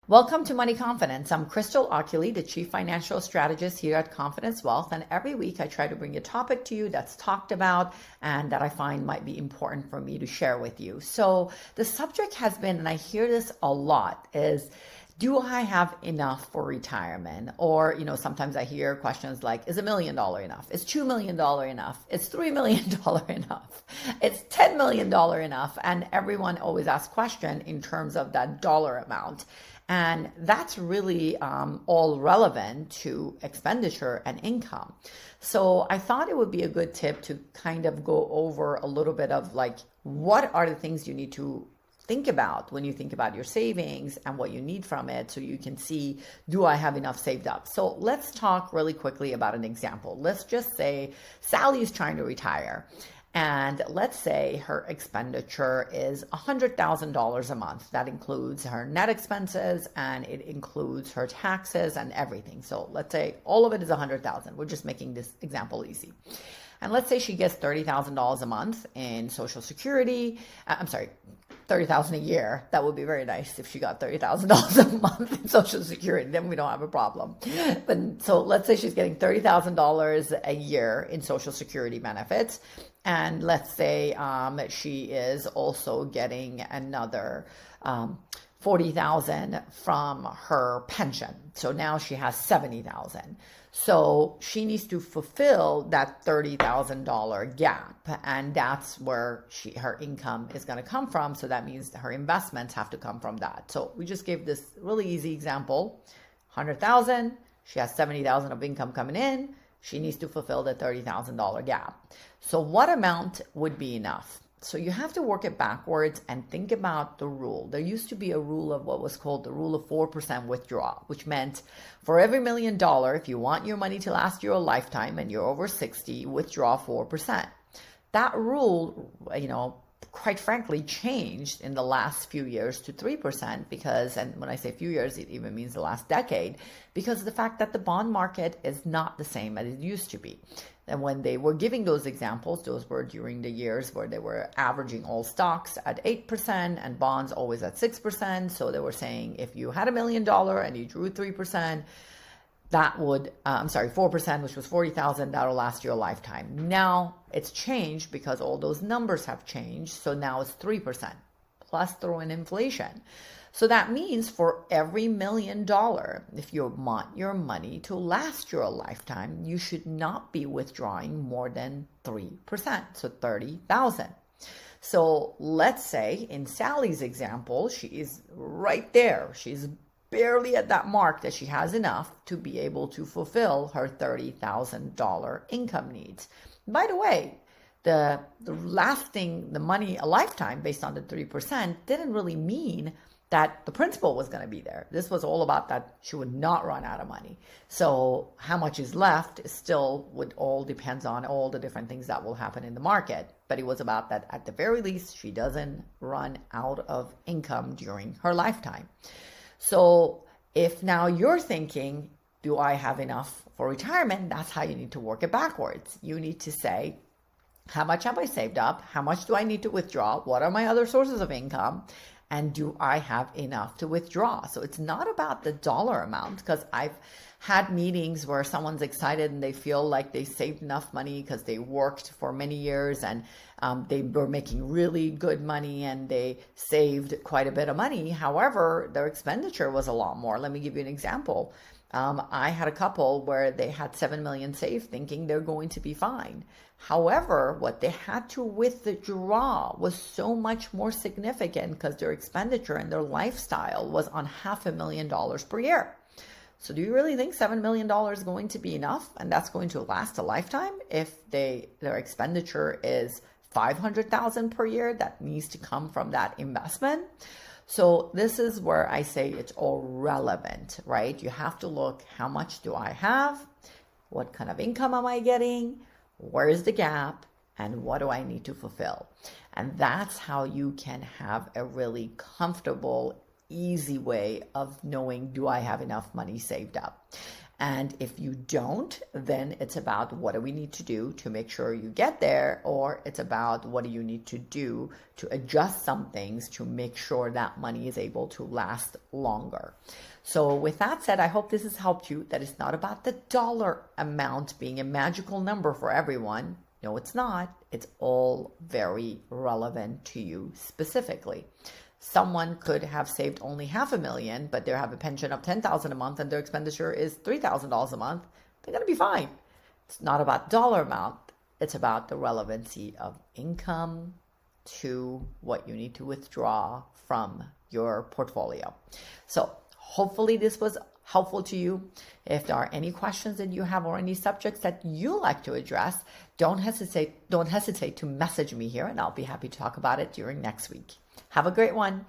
Welcome to Money Confidence. I'm Crystal Oculee, the Chief Financial Strategist here at Confidence Wealth. And every week I try to bring a topic to you that's talked about and that I find might be important for me to share with you. So the subject has been, and I hear this a lot, is do I have enough for retirement? Or, sometimes I hear questions like, is $1 million enough? Is $2 million enough? Is $3 million enough? Is $10 million enough? And everyone always asks question in terms of that dollar amount. And that's really all relevant to expenditure and income. So I thought it would be a good tip to kind of go over a little bit of like, what are the things you need to think about when you think about your savings and what you need from it, so you can see, do I have enough saved up? So let's talk really quickly about an example. Let's just say Sally is trying to retire. And let's say her expenditure is $100,000 a month. That includes her net expenses and it includes her taxes and everything. So let's say all of it is $100,000. We're just making this example easy. And let's say she gets $30,000 a month in Social Security. $30,000 a year. That would be very nice if she got $30,000 a month in Social Security. Then we don't have a problem. But so let's say she's getting $30,000 a year in Social Security benefits. And let's say she is also getting another $40,000 from her pension. So now she has $70,000. So she needs to fulfill that $30,000 gap, and that's where her income is going to come from. So that means her investments have to come from that. So we just gave this really easy example: $100,000. She has $70,000 of income coming in. She needs to fulfill the $30,000 gap. So what amount would be enough? So you have to work it backwards and think about the rule. There used to be a rule of what was called the rule of 4% withdrawal, which meant for every $1 million, if you want your money to last you a lifetime and you're over 60, withdraw 4%. That rule, quite frankly, changed in the last few years to 3% because, and when I say few years, it even means the last decade, because of the fact that the bond market is not the same as it used to be. And when they were giving those examples, those were during the years where they were averaging all stocks at 8% and bonds always at 6%. So they were saying if you had $1 million and you drew 3%, that would, 4%, which was 40,000, that'll last you a lifetime. Now it's changed because all those numbers have changed. So now it's 3% plus throw in inflation. So that means for every $1 million, if you want your money to last you a lifetime, you should not be withdrawing more than 3%. So 30,000. So let's say in Sally's example, she is right there. She's barely at that mark that she has enough to be able to fulfill her $30,000 income needs. By the way, the lasting the money a lifetime based on the 3% didn't really mean that the principal was going to be there. This was all about that she would not run out of money. So how much is left still would all depends on all the different things that will happen in the market. But it was about that at the very least, she doesn't run out of income during her lifetime. So if now you're thinking, do I have enough for retirement? That's how you need to work it backwards. You need to say, how much have I saved up? How much do I need to withdraw? What are my other sources of income? And do I have enough to withdraw? So it's not about the dollar amount, because I've had meetings where someone's excited and they feel like they saved enough money because they worked for many years and they were making really good money and they saved quite a bit of money. However, their expenditure was a lot more. Let me give you an example. I had a couple where they had $7 million saved thinking they're going to be fine. However, what they had to withdraw was so much more significant because their expenditure and their lifestyle was on $500,000 per year. So do you really think $7 million is going to be enough and that's going to last a lifetime if their expenditure is $500,000 per year that needs to come from that investment? So this is where I say it's all relevant, right? You have to look, how much do I have? What kind of income am I getting? Where is the gap? And what do I need to fulfill? And that's how you can have a really comfortable, easy way of knowing, do I have enough money saved up? And if you don't, then it's about what do we need to do to make sure you get there, or it's about what do you need to do to adjust some things to make sure that money is able to last longer. So with that said, I hope this has helped you, that it's not about the dollar amount being a magical number for everyone. No, it's not. It's all very relevant to you specifically. Someone could have saved only $500,000, but they have a pension of $10,000 a month and their expenditure is $3,000 a month. They're going to be fine. It's not about dollar amount. It's about the relevancy of income to what you need to withdraw from your portfolio. So hopefully this was helpful to you. If there are any questions that you have or any subjects that you like to address, don't hesitate to message me here and I'll be happy to talk about it during next week. Have a great one.